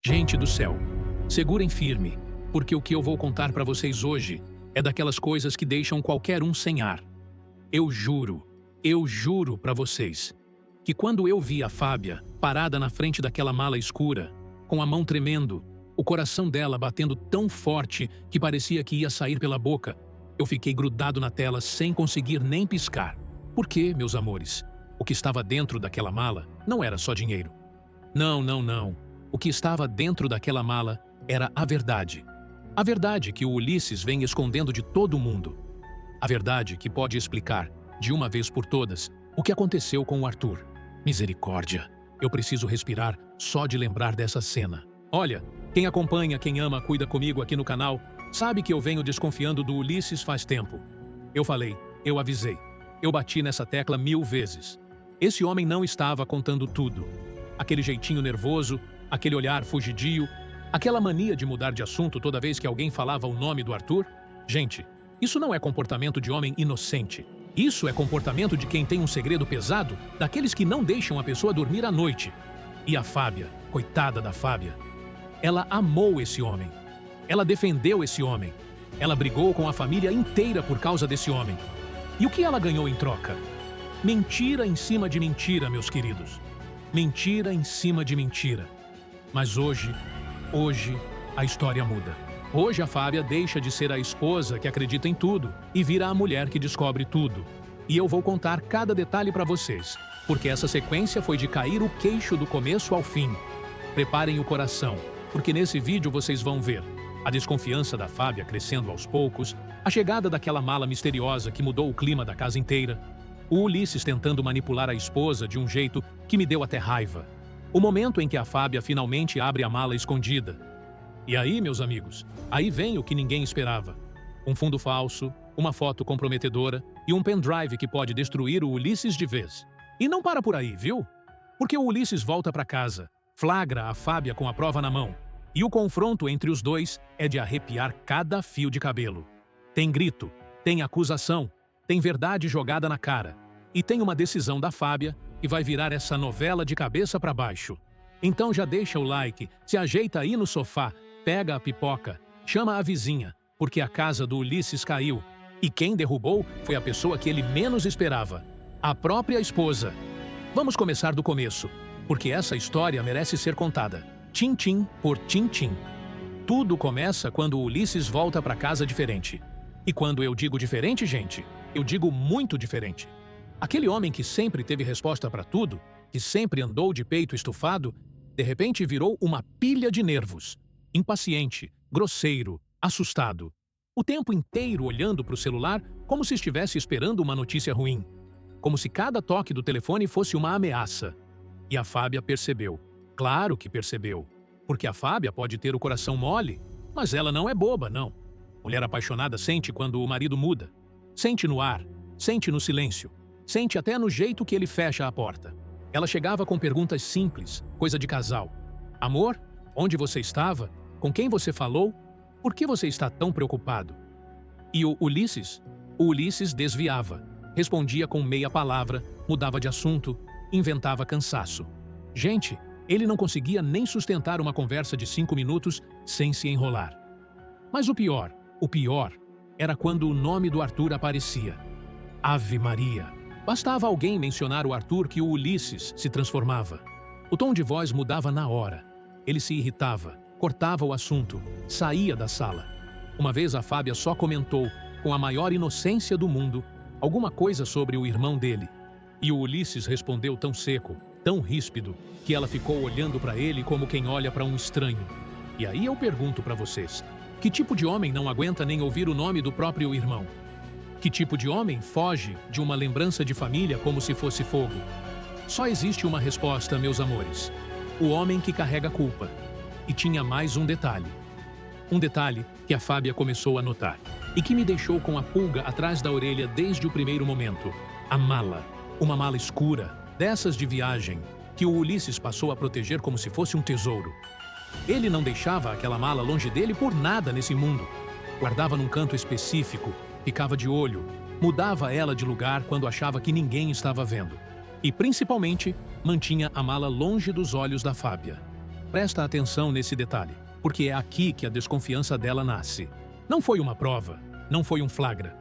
Gente do céu, segurem firme, porque o que eu vou contar para vocês hoje é daquelas coisas que deixam qualquer um sem ar. Eu juro para vocês, que quando eu vi a Fábia parada na frente daquela mala escura, com a mão tremendo, o coração dela batendo tão forte que parecia que ia sair pela boca, eu fiquei grudado na tela sem conseguir nem piscar. Porque, meus amores, o que estava dentro daquela mala não era só dinheiro. Não. O que estava dentro daquela mala era a verdade. A verdade que o Ulisses vem escondendo de todo mundo. A verdade que pode explicar, de uma vez por todas, o que aconteceu com o Arthur. Misericórdia, eu preciso respirar só de lembrar dessa cena. Olha, quem acompanha, quem ama, cuida comigo aqui no canal, sabe que eu venho desconfiando do Ulisses faz tempo. Eu falei, eu avisei, eu bati nessa tecla 1000 vezes. Esse homem não estava contando tudo. Aquele jeitinho nervoso, aquele olhar fugidio, aquela mania de mudar de assunto toda vez que alguém falava o nome do Arthur. Gente, isso não é comportamento de homem inocente. Isso é comportamento de quem tem um segredo pesado, daqueles que não deixam a pessoa dormir à noite. E a Fábia, coitada da Fábia, ela amou esse homem. Ela defendeu esse homem. Ela brigou com a família inteira por causa desse homem. E o que ela ganhou em troca? Mentira em cima de mentira, meus queridos. Mentira em cima de mentira. Mas hoje, a história muda. Hoje a Fábia deixa de ser a esposa que acredita em tudo e vira a mulher que descobre tudo. E eu vou contar cada detalhe para vocês, porque essa sequência foi de cair o queixo do começo ao fim. Preparem o coração, porque nesse vídeo vocês vão ver a desconfiança da Fábia crescendo aos poucos, a chegada daquela mala misteriosa que mudou o clima da casa inteira, o Ulisses tentando manipular a esposa de um jeito que me deu até raiva, o momento em que a Fábia finalmente abre a mala escondida. E aí, meus amigos, aí vem o que ninguém esperava. Um fundo falso, uma foto comprometedora e um pendrive que pode destruir o Ulisses de vez. E não para por aí, viu? Porque o Ulisses volta para casa, flagra a Fábia com a prova na mão. E o confronto entre os dois é de arrepiar cada fio de cabelo. Tem grito, tem acusação, tem verdade jogada na cara. E tem uma decisão da Fábia que vai virar essa novela de cabeça para baixo. Então já deixa o like, se ajeita aí no sofá, pega a pipoca, chama a vizinha, porque a casa do Ulisses caiu. E quem derrubou foi a pessoa que ele menos esperava, a própria esposa. Vamos começar do começo, porque essa história merece ser contada, tintim por tintim. Tudo começa quando o Ulisses volta para casa diferente. E quando eu digo diferente, gente, eu digo muito diferente. Aquele homem que sempre teve resposta para tudo, que sempre andou de peito estufado, de repente virou uma pilha de nervos. Impaciente, grosseiro, assustado. O tempo inteiro olhando para o celular como se estivesse esperando uma notícia ruim. Como se cada toque do telefone fosse uma ameaça. E a Fábia percebeu. Claro que percebeu. Porque a Fábia pode ter o coração mole, mas ela não é boba, não. Mulher apaixonada sente quando o marido muda. Sente no ar, sente no silêncio. Sente até no jeito que ele fecha a porta. Ela chegava com perguntas simples, coisa de casal. Amor? Onde você estava? Com quem você falou? Por que você está tão preocupado? E o Ulisses? O Ulisses desviava. Respondia com meia palavra, mudava de assunto, inventava cansaço. Gente, ele não conseguia nem sustentar uma conversa de 5 minutos sem se enrolar. Mas o pior era quando o nome do Arthur aparecia. Ave Maria! Bastava alguém mencionar o Arthur que o Ulisses se transformava. O tom de voz mudava na hora. Ele se irritava, cortava o assunto, saía da sala. Uma vez a Fábia só comentou, com a maior inocência do mundo, alguma coisa sobre o irmão dele. E o Ulisses respondeu tão seco, tão ríspido, que ela ficou olhando para ele como quem olha para um estranho. E aí eu pergunto para vocês, que tipo de homem não aguenta nem ouvir o nome do próprio irmão? Que tipo de homem foge de uma lembrança de família como se fosse fogo? Só existe uma resposta, meus amores. O homem que carrega culpa. E tinha mais um detalhe. Um detalhe que a Fábia começou a notar e que me deixou com a pulga atrás da orelha desde o primeiro momento. A mala. Uma mala escura, dessas de viagem, que o Ulisses passou a proteger como se fosse um tesouro. Ele não deixava aquela mala longe dele por nada nesse mundo. Guardava num canto específico, ficava de olho, mudava ela de lugar quando achava que ninguém estava vendo. E, principalmente, mantinha a mala longe dos olhos da Fábia. Presta atenção nesse detalhe, porque é aqui que a desconfiança dela nasce. Não foi uma prova, não foi um flagra.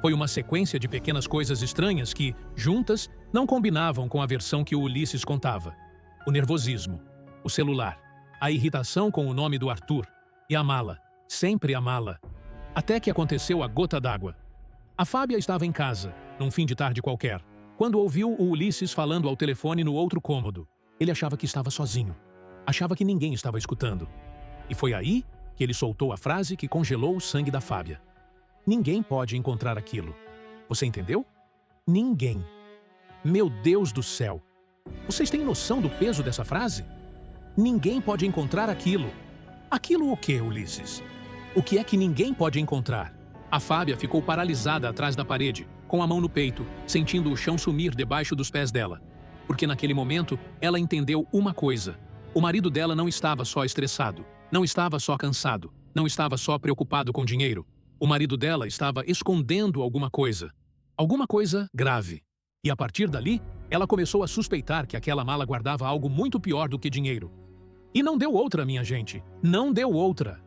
Foi uma sequência de pequenas coisas estranhas que, juntas, não combinavam com a versão que o Ulisses contava. O nervosismo, o celular, a irritação com o nome do Arthur e a mala, sempre a mala. Até que aconteceu a gota d'água. A Fábia estava em casa, num fim de tarde qualquer, quando ouviu o Ulisses falando ao telefone no outro cômodo. Ele achava que estava sozinho. Achava que ninguém estava escutando. E foi aí que ele soltou a frase que congelou o sangue da Fábia. Ninguém pode encontrar aquilo. Você entendeu? Ninguém. Meu Deus do céu! Vocês têm noção do peso dessa frase? Ninguém pode encontrar aquilo. Aquilo o quê, Ulisses? O que é que ninguém pode encontrar? A Fábia ficou paralisada atrás da parede, com a mão no peito, sentindo o chão sumir debaixo dos pés dela. Porque naquele momento, ela entendeu uma coisa. O marido dela não estava só estressado, não estava só cansado, não estava só preocupado com dinheiro. O marido dela estava escondendo alguma coisa grave. E a partir dali, ela começou a suspeitar que aquela mala guardava algo muito pior do que dinheiro. E não deu outra, minha gente, não deu outra.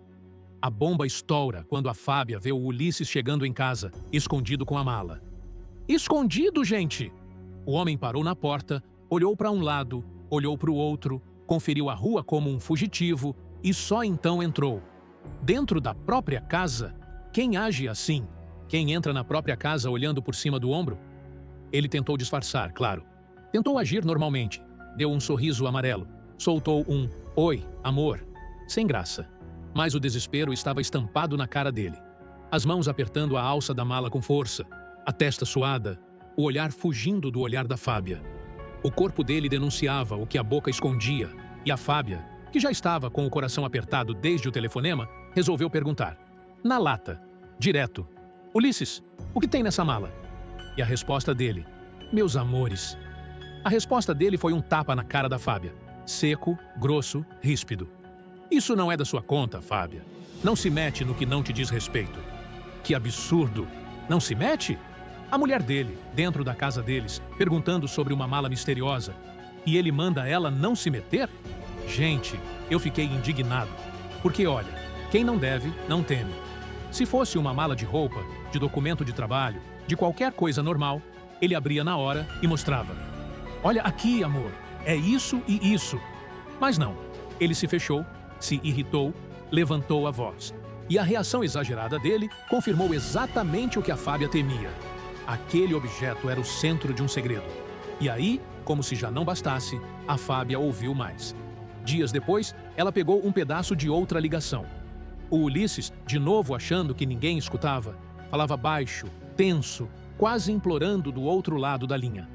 A bomba estoura quando a Fábia vê o Ulisses chegando em casa, escondido com a mala. Escondido, gente! O homem parou na porta, olhou para um lado, olhou para o outro, conferiu a rua como um fugitivo e só então entrou. Dentro da própria casa, quem age assim? Quem entra na própria casa olhando por cima do ombro? Ele tentou disfarçar, claro. Tentou agir normalmente. Deu um sorriso amarelo. Soltou um "Oi, amor", sem graça. Mas o desespero estava estampado na cara dele. As mãos apertando a alça da mala com força, a testa suada, o olhar fugindo do olhar da Fábia. O corpo dele denunciava o que a boca escondia, e a Fábia, que já estava com o coração apertado desde o telefonema, resolveu perguntar. Na lata, direto. Ulisses, o que tem nessa mala? E a resposta dele, meus amores. A resposta dele foi um tapa na cara da Fábia. Seco, grosso, ríspido. Isso não é da sua conta, Fábia. Não se mete no que não te diz respeito. Que absurdo! Não se mete? A mulher dele, dentro da casa deles, perguntando sobre uma mala misteriosa. E ele manda ela não se meter? Gente, eu fiquei indignado. Porque, olha, quem não deve, não teme. Se fosse uma mala de roupa, de documento de trabalho, de qualquer coisa normal, ele abria na hora e mostrava. Olha aqui, amor, é isso e isso. Mas não, ele se fechou, se irritou, levantou a voz. E a reação exagerada dele confirmou exatamente o que a Fábia temia. Aquele objeto era o centro de um segredo. E aí, como se já não bastasse, a Fábia ouviu mais. Dias depois, ela pegou um pedaço de outra ligação. O Ulisses, de novo achando que ninguém escutava, falava baixo, tenso, quase implorando do outro lado da linha.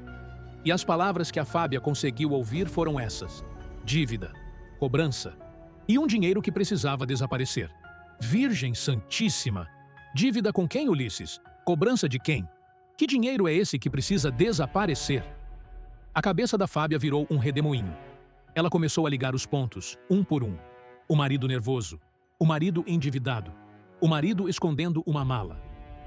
E as palavras que a Fábia conseguiu ouvir foram essas: dívida, cobrança e um dinheiro que precisava desaparecer. Virgem Santíssima! Dívida com quem, Ulisses? Cobrança de quem? Que dinheiro é esse que precisa desaparecer? A cabeça da Fábia virou um redemoinho. Ela começou a ligar os pontos, um por um. O marido nervoso, o marido endividado, o marido escondendo uma mala,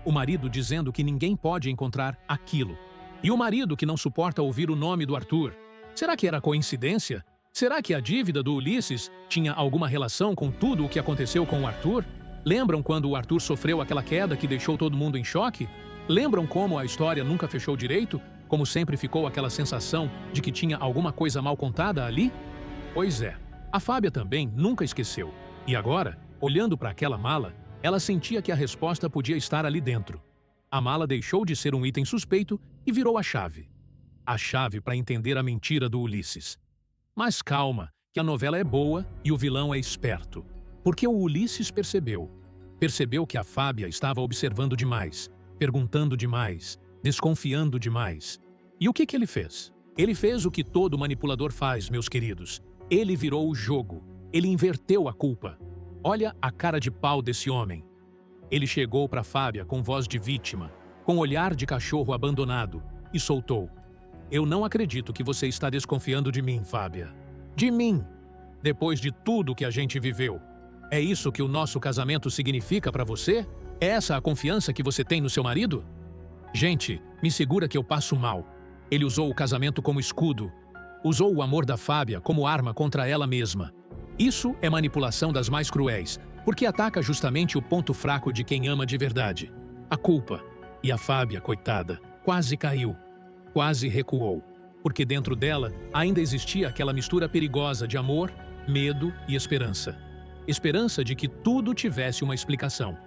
o marido dizendo que ninguém pode encontrar aquilo, e o marido que não suporta ouvir o nome do Arthur. Será que era coincidência? Será que a dívida do Ulisses tinha alguma relação com tudo o que aconteceu com o Arthur? Lembram quando o Arthur sofreu aquela queda que deixou todo mundo em choque? Lembram como a história nunca fechou direito? Como sempre ficou aquela sensação de que tinha alguma coisa mal contada ali? Pois é, a Fábia também nunca esqueceu. E agora, olhando para aquela mala, ela sentia que a resposta podia estar ali dentro. A mala deixou de ser um item suspeito e virou a chave. A chave para entender a mentira do Ulisses. Mas calma, que a novela é boa e o vilão é esperto. Porque o Ulisses percebeu. Percebeu que a Fábia estava observando demais, perguntando demais, desconfiando demais. E o que ele fez? Ele fez o que todo manipulador faz, meus queridos. Ele virou o jogo. Ele inverteu a culpa. Olha a cara de pau desse homem. Ele chegou para Fábia com voz de vítima, com olhar de cachorro abandonado, e soltou. Eu não acredito que você está desconfiando de mim, Fábia. De mim! Depois de tudo que a gente viveu. É isso que o nosso casamento significa para você? É essa a confiança que você tem no seu marido? Gente, me segura que eu passo mal. Ele usou o casamento como escudo. Usou o amor da Fábia como arma contra ela mesma. Isso é manipulação das mais cruéis, porque ataca justamente o ponto fraco de quem ama de verdade, a culpa. E a Fábia, coitada, quase caiu, quase recuou, porque dentro dela ainda existia aquela mistura perigosa de amor, medo e esperança. Esperança de que tudo tivesse uma explicação.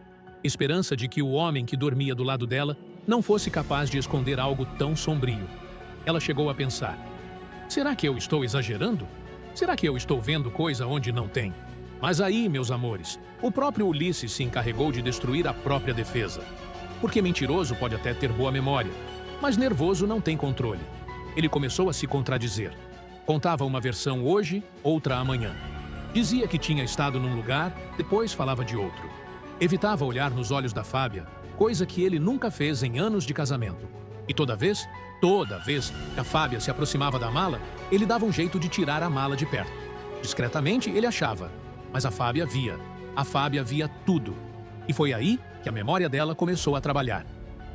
Esperança de que o homem que dormia do lado dela não fosse capaz de esconder algo tão sombrio. Ela chegou a pensar: será que eu estou exagerando? Será que eu estou vendo coisa onde não tem? Mas aí, meus amores, o próprio Ulisses se encarregou de destruir a própria defesa. Porque mentiroso pode até ter boa memória, mas nervoso não tem controle. Ele começou a se contradizer. Contava uma versão hoje, outra amanhã. Dizia que tinha estado num lugar, depois falava de outro. Evitava olhar nos olhos da Fábia, coisa que ele nunca fez em anos de casamento. E toda vez que a Fábia se aproximava da mala, ele dava um jeito de tirar a mala de perto. Discretamente, ele achava, mas a Fábia via tudo. E foi aí que a memória dela começou a trabalhar.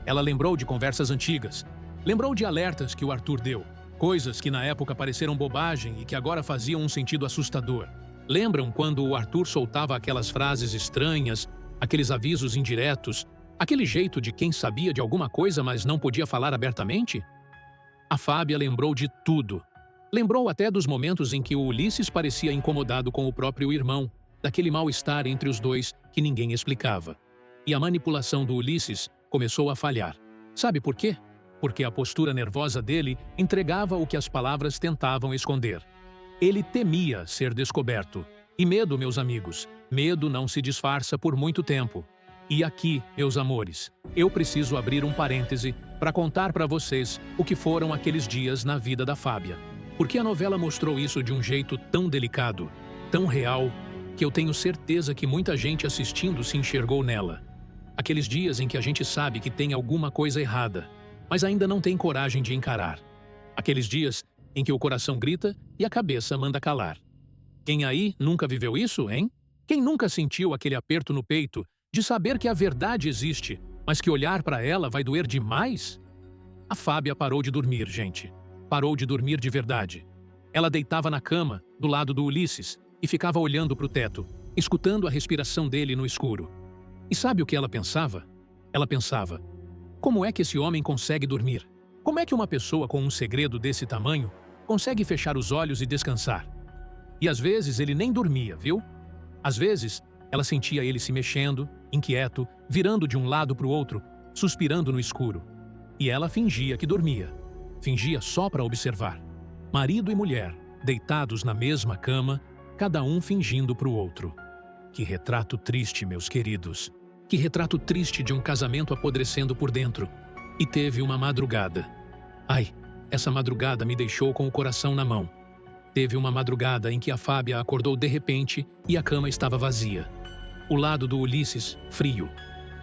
Ela lembrou de conversas antigas, lembrou de alertas que o Arthur deu, coisas que na época pareceram bobagem e que agora faziam um sentido assustador. Lembram quando o Arthur soltava aquelas frases estranhas, aqueles avisos indiretos, aquele jeito de quem sabia de alguma coisa, mas não podia falar abertamente? A Fábia lembrou de tudo. Lembrou até dos momentos em que o Ulisses parecia incomodado com o próprio irmão, daquele mal-estar entre os dois que ninguém explicava. E a manipulação do Ulisses começou a falhar. Sabe por quê? Porque a postura nervosa dele entregava o que as palavras tentavam esconder. Ele temia ser descoberto. E medo, meus amigos, medo não se disfarça por muito tempo. E aqui, meus amores, eu preciso abrir um parêntese para contar para vocês o que foram aqueles dias na vida da Fábia. Porque a novela mostrou isso de um jeito tão delicado, tão real, que eu tenho certeza que muita gente assistindo se enxergou nela. Aqueles dias em que a gente sabe que tem alguma coisa errada, mas ainda não tem coragem de encarar. Aqueles dias em que o coração grita e a cabeça manda calar. Quem aí nunca viveu isso, hein? Quem nunca sentiu aquele aperto no peito de saber que a verdade existe, mas que olhar para ela vai doer demais? A Fábia parou de dormir, gente. Parou de dormir de verdade. Ela deitava na cama, do lado do Ulisses, e ficava olhando para o teto, escutando a respiração dele no escuro. E sabe o que ela pensava? Ela pensava: como é que esse homem consegue dormir? Como é que uma pessoa com um segredo desse tamanho consegue fechar os olhos e descansar? E às vezes ele nem dormia, viu? Às vezes ela sentia ele se mexendo, inquieto, virando de um lado para o outro, suspirando no escuro. E ela fingia que dormia. Fingia só para observar. Marido e mulher, deitados na mesma cama, cada um fingindo para o outro. Que retrato triste, meus queridos. Que retrato triste de um casamento apodrecendo por dentro. E teve uma madrugada. Ai, essa madrugada me deixou com o coração na mão. Teve uma madrugada em que a Fábia acordou de repente e a cama estava vazia. O lado do Ulisses, frio.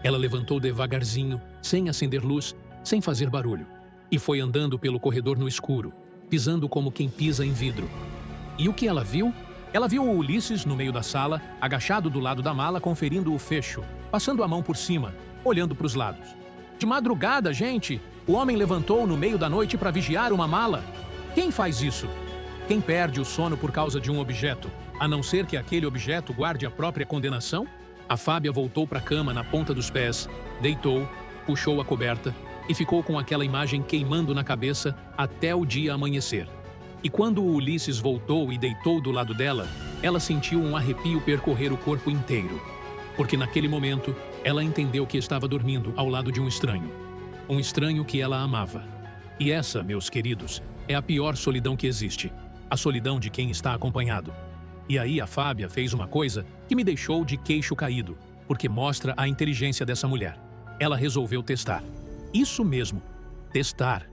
Ela levantou devagarzinho, sem acender luz, sem fazer barulho. E foi andando pelo corredor no escuro, pisando como quem pisa em vidro. E o que ela viu? Ela viu o Ulisses no meio da sala, agachado do lado da mala, conferindo o fecho, passando a mão por cima, olhando para os lados. De madrugada, gente, o homem levantou no meio da noite para vigiar uma mala. Quem faz isso? Quem perde o sono por causa de um objeto, a não ser que aquele objeto guarde a própria condenação? A Fábia voltou para a cama na ponta dos pés, deitou, puxou a coberta e ficou com aquela imagem queimando na cabeça até o dia amanhecer. E quando o Ulisses voltou e deitou do lado dela, ela sentiu um arrepio percorrer o corpo inteiro. Porque naquele momento, ela entendeu que estava dormindo ao lado de um estranho. Um estranho que ela amava. E essa, meus queridos, é a pior solidão que existe. A solidão de quem está acompanhado. E aí a Fábia fez uma coisa que me deixou de queixo caído, porque mostra a inteligência dessa mulher. Ela resolveu testar. Isso mesmo, testar.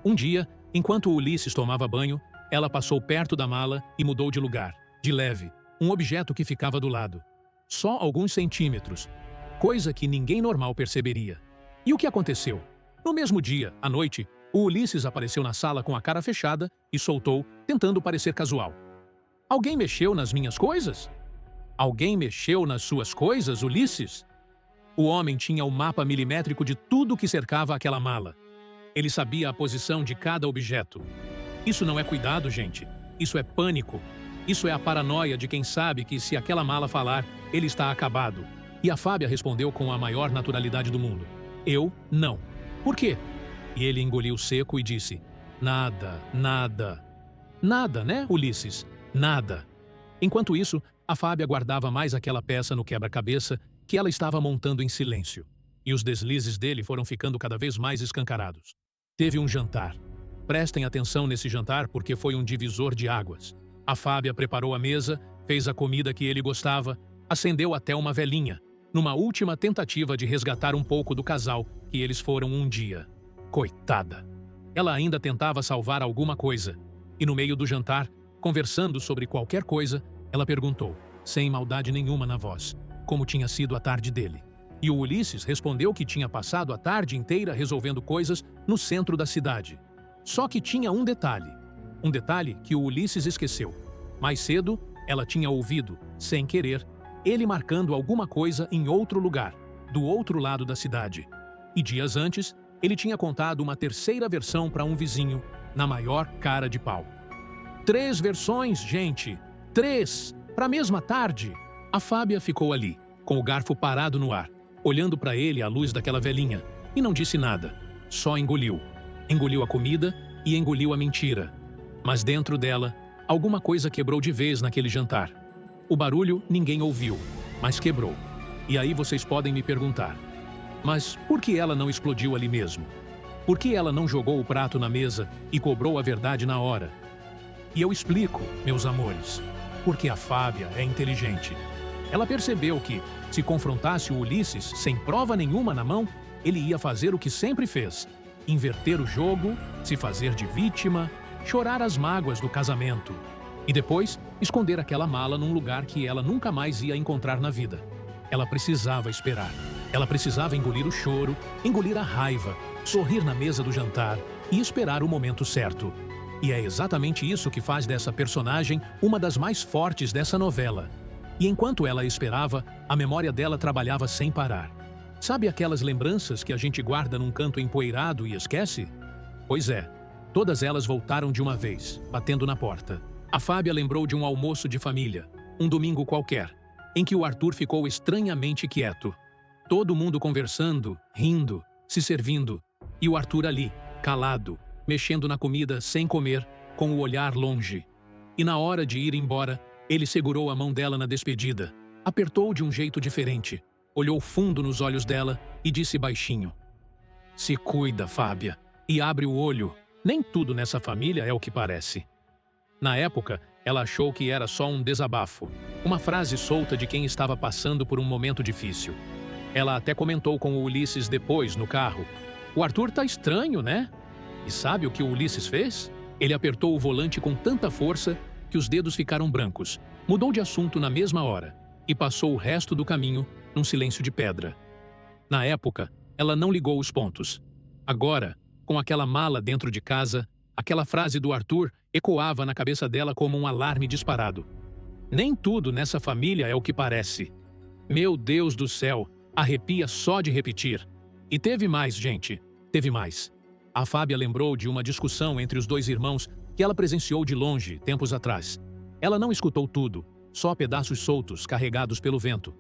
Um dia, enquanto o Ulisses tomava banho, ela passou perto da mala e mudou de lugar, de leve, um objeto que ficava do lado. Só alguns centímetros, coisa que ninguém normal perceberia. E o que aconteceu? No mesmo dia, à noite, o Ulisses apareceu na sala com a cara fechada e soltou, tentando parecer casual. Alguém mexeu nas minhas coisas? Alguém mexeu nas suas coisas, Ulisses? O homem tinha o mapa milimétrico de tudo que cercava aquela mala. Ele sabia a posição de cada objeto. Isso não é cuidado, gente. Isso é pânico. Isso é a paranoia de quem sabe que se aquela mala falar, ele está acabado. E a Fábia respondeu com a maior naturalidade do mundo. Eu não. Por quê? E ele engoliu seco e disse, nada, nada. Nada, né, Ulisses? Nada. Enquanto isso, a Fábia guardava mais aquela peça no quebra-cabeça que ela estava montando em silêncio. E os deslizes dele foram ficando cada vez mais escancarados. Teve um jantar. Prestem atenção nesse jantar porque foi um divisor de águas. A Fábia preparou a mesa, fez a comida que ele gostava, acendeu até uma velinha, numa última tentativa de resgatar um pouco do casal que eles foram um dia. Coitada! Ela ainda tentava salvar alguma coisa. E no meio do jantar, conversando sobre qualquer coisa, ela perguntou, sem maldade nenhuma na voz, como tinha sido a tarde dele. E o Ulisses respondeu que tinha passado a tarde inteira resolvendo coisas no centro da cidade. Só que tinha um detalhe que o Ulisses esqueceu. Mais cedo, ela tinha ouvido, sem querer, ele marcando alguma coisa em outro lugar, do outro lado da cidade. E dias antes, ele tinha contado uma terceira versão para um vizinho, na maior cara de pau. 3 versões, gente! 3! Para a mesma tarde! A Fábia ficou ali, com o garfo parado no ar, olhando para ele à luz daquela velinha, e não disse nada. Só engoliu. Engoliu a comida e engoliu a mentira. Mas dentro dela, alguma coisa quebrou de vez naquele jantar. O barulho ninguém ouviu, mas quebrou. E aí vocês podem me perguntar, mas por que ela não explodiu ali mesmo? Por que ela não jogou o prato na mesa e cobrou a verdade na hora? E eu explico, meus amores, porque a Fábia é inteligente. Ela percebeu que, se confrontasse o Ulisses sem prova nenhuma na mão, ele ia fazer o que sempre fez, inverter o jogo, se fazer de vítima, chorar as mágoas do casamento e depois esconder aquela mala num lugar que ela nunca mais ia encontrar na vida. Ela precisava esperar. Ela precisava engolir o choro, engolir a raiva, sorrir na mesa do jantar e esperar o momento certo. E é exatamente isso que faz dessa personagem uma das mais fortes dessa novela. E enquanto ela esperava, a memória dela trabalhava sem parar. Sabe aquelas lembranças que a gente guarda num canto empoeirado e esquece? Pois é, todas elas voltaram de uma vez, batendo na porta. A Fábia lembrou de um almoço de família, um domingo qualquer, em que o Arthur ficou estranhamente quieto. Todo mundo conversando, rindo, se servindo, e o Arthur ali, calado, mexendo na comida sem comer, com o olhar longe. E na hora de ir embora, ele segurou a mão dela na despedida, apertou de um jeito diferente, olhou fundo nos olhos dela e disse baixinho: "Se cuida, Fábia, e abre o olho. Nem tudo nessa família é o que parece." Na época, ela achou que era só um desabafo, uma frase solta de quem estava passando por um momento difícil. Ela até comentou com o Ulisses depois, no carro: "O Arthur tá estranho, né?" E sabe o que o Ulisses fez? Ele apertou o volante com tanta força que os dedos ficaram brancos, mudou de assunto na mesma hora e passou o resto do caminho num silêncio de pedra. Na época, ela não ligou os pontos. Agora, com aquela mala dentro de casa, aquela frase do Arthur ecoava na cabeça dela como um alarme disparado. Nem tudo nessa família é o que parece. Meu Deus do céu, arrepia só de repetir. E teve mais, gente, teve mais. A Fábia lembrou de uma discussão entre os 2 irmãos que ela presenciou de longe, tempos atrás. Ela não escutou tudo, só pedaços soltos, carregados pelo vento.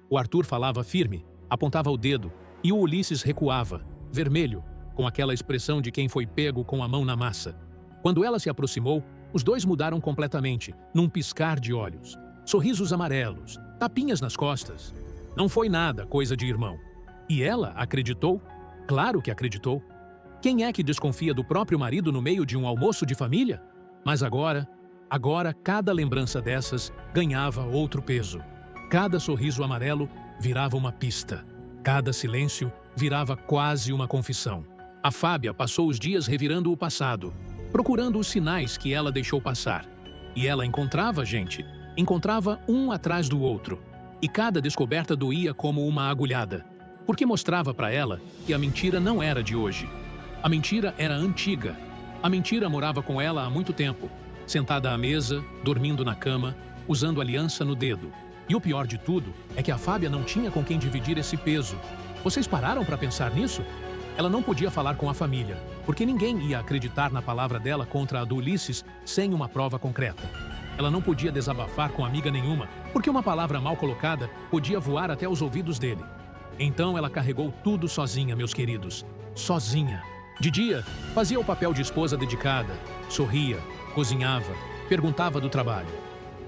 O Arthur falava firme, apontava o dedo, e o Ulisses recuava, vermelho, com aquela expressão de quem foi pego com a mão na massa. Quando ela se aproximou, os 2 mudaram completamente, num piscar de olhos. Sorrisos amarelos, tapinhas nas costas. Não foi nada coisa de irmão. E ela acreditou? Claro que acreditou. Quem é que desconfia do próprio marido no meio de um almoço de família? Mas agora cada lembrança dessas ganhava outro peso. Cada sorriso amarelo virava uma pista. Cada silêncio virava quase uma confissão. A Fábia passou os dias revirando o passado, procurando os sinais que ela deixou passar. E ela encontrava, gente, encontrava um atrás do outro. E cada descoberta doía como uma agulhada, porque mostrava para ela que a mentira não era de hoje. A mentira era antiga. A mentira morava com ela há muito tempo, sentada à mesa, dormindo na cama, usando aliança no dedo. E o pior de tudo é que a Fábia não tinha com quem dividir esse peso. Vocês pararam para pensar nisso? Ela não podia falar com a família, porque ninguém ia acreditar na palavra dela contra a do Ulisses sem uma prova concreta. Ela não podia desabafar com amiga nenhuma, porque uma palavra mal colocada podia voar até os ouvidos dele. Então ela carregou tudo sozinha, meus queridos. Sozinha. De dia, fazia o papel de esposa dedicada, sorria, cozinhava, perguntava do trabalho.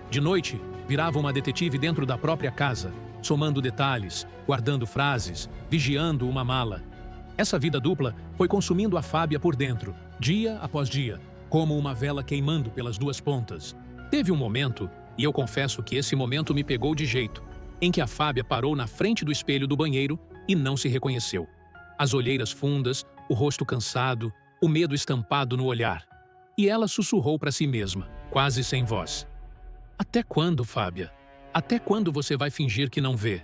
De noite, virava uma detetive dentro da própria casa, somando detalhes, guardando frases, vigiando uma mala. Essa vida dupla foi consumindo a Fábia por dentro, dia após dia, como uma vela queimando pelas duas pontas. Teve um momento, e eu confesso que esse momento me pegou de jeito, em que a Fábia parou na frente do espelho do banheiro e não se reconheceu. As olheiras fundas, o rosto cansado, o medo estampado no olhar. E ela sussurrou para si mesma, quase sem voz. Até quando, Fábia? Até quando você vai fingir que não vê?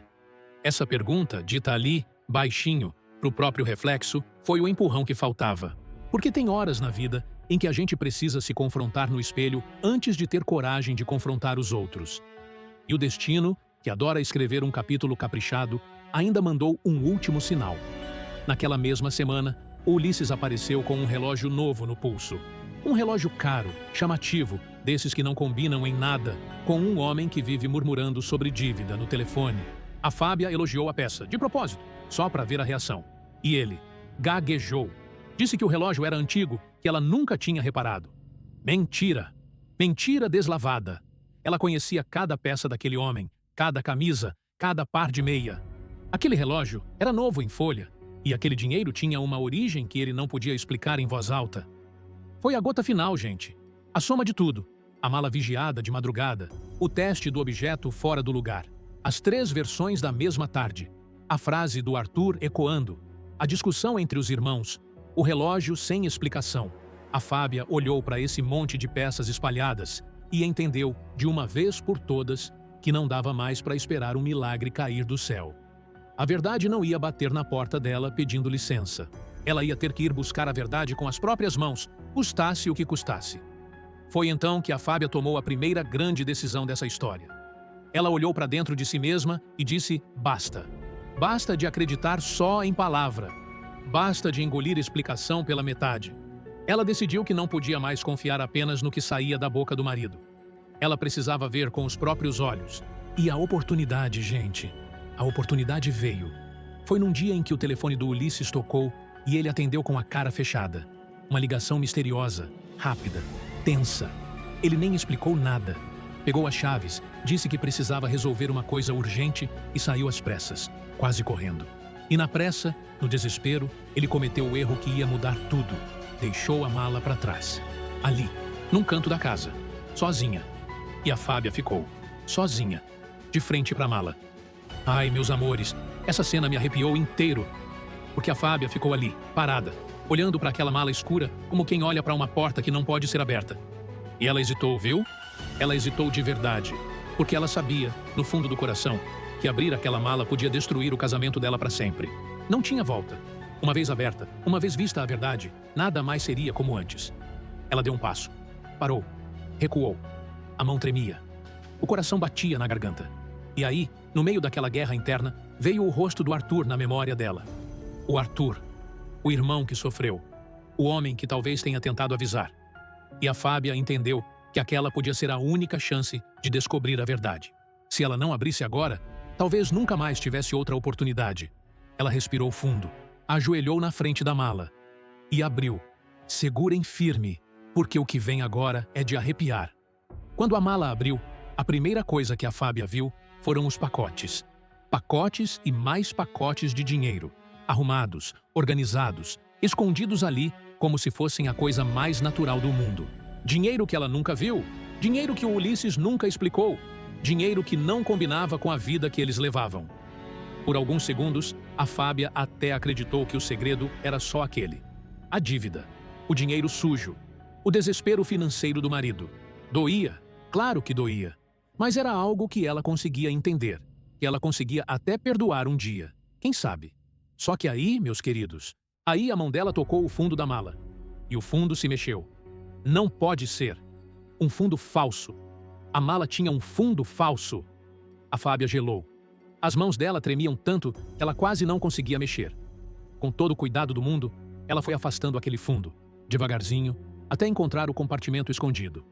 Essa pergunta, dita ali, baixinho, para o próprio reflexo, foi o empurrão que faltava. Porque tem horas na vida em que a gente precisa se confrontar no espelho antes de ter coragem de confrontar os outros. E o destino, que adora escrever um capítulo caprichado, ainda mandou um último sinal. Naquela mesma semana, Ulisses apareceu com um relógio novo no pulso. Um relógio caro, chamativo, desses que não combinam em nada, com um homem que vive murmurando sobre dívida no telefone. A Fábia elogiou a peça, de propósito, só para ver a reação. E ele gaguejou. Disse que o relógio era antigo, que ela nunca tinha reparado. Mentira! Mentira deslavada. Ela conhecia cada peça daquele homem, cada camisa, cada par de meia. Aquele relógio era novo em folha, e aquele dinheiro tinha uma origem que ele não podia explicar em voz alta. Foi a gota final, gente. A soma de tudo. A mala vigiada de madrugada, o teste do objeto fora do lugar, as 3 versões da mesma tarde, a frase do Arthur ecoando, a discussão entre os irmãos, o relógio sem explicação. A Fábia olhou para esse monte de peças espalhadas e entendeu, de uma vez por todas, que não dava mais para esperar um milagre cair do céu. A verdade não ia bater na porta dela pedindo licença. Ela ia ter que ir buscar a verdade com as próprias mãos, custasse o que custasse. Foi então que a Fábia tomou a primeira grande decisão dessa história. Ela olhou para dentro de si mesma e disse: basta. Basta de acreditar só em palavra. Basta de engolir explicação pela metade. Ela decidiu que não podia mais confiar apenas no que saía da boca do marido. Ela precisava ver com os próprios olhos. E a oportunidade, gente, a oportunidade veio. Foi num dia em que o telefone do Ulisses tocou e ele atendeu com a cara fechada. Uma ligação misteriosa, rápida, tensa. Ele nem explicou nada. Pegou as chaves, disse que precisava resolver uma coisa urgente e saiu às pressas, quase correndo. E na pressa, no desespero, ele cometeu o erro que ia mudar tudo. Deixou a mala para trás. Ali, num canto da casa. Sozinha. E a Fábia ficou. Sozinha. De frente para a mala. Ai, meus amores, essa cena me arrepiou inteiro. Porque a Fábia ficou ali, parada, olhando para aquela mala escura como quem olha para uma porta que não pode ser aberta. E ela hesitou, viu? Ela hesitou de verdade. Porque ela sabia, no fundo do coração, que abrir aquela mala podia destruir o casamento dela para sempre. Não tinha volta. Uma vez aberta, uma vez vista a verdade, nada mais seria como antes. Ela deu um passo. Parou. Recuou. A mão tremia. O coração batia na garganta. E aí, no meio daquela guerra interna, veio o rosto do Arthur na memória dela. O Arthur. O irmão que sofreu. O homem que talvez tenha tentado avisar. E a Fábia entendeu que aquela podia ser a única chance de descobrir a verdade. Se ela não abrisse agora, talvez nunca mais tivesse outra oportunidade. Ela respirou fundo, ajoelhou na frente da mala e abriu. Segurem firme, porque o que vem agora é de arrepiar. Quando a mala abriu, a primeira coisa que a Fábia viu foram os pacotes. Pacotes e mais pacotes de dinheiro, arrumados, organizados, escondidos ali como se fossem a coisa mais natural do mundo. Dinheiro que ela nunca viu, dinheiro que o Ulisses nunca explicou, dinheiro que não combinava com a vida que eles levavam. Por alguns segundos, a Fábia até acreditou que o segredo era só aquele. A dívida, o dinheiro sujo, o desespero financeiro do marido. Doía, claro que doía, mas era algo que ela conseguia entender, que ela conseguia até perdoar um dia, quem sabe. Só que aí, meus queridos, aí a mão dela tocou o fundo da mala, e o fundo se mexeu. Não pode ser. Um fundo falso. A mala tinha um fundo falso. A Fábia gelou. As mãos dela tremiam tanto que ela quase não conseguia mexer. Com todo o cuidado do mundo, ela foi afastando aquele fundo, devagarzinho, até encontrar o compartimento escondido.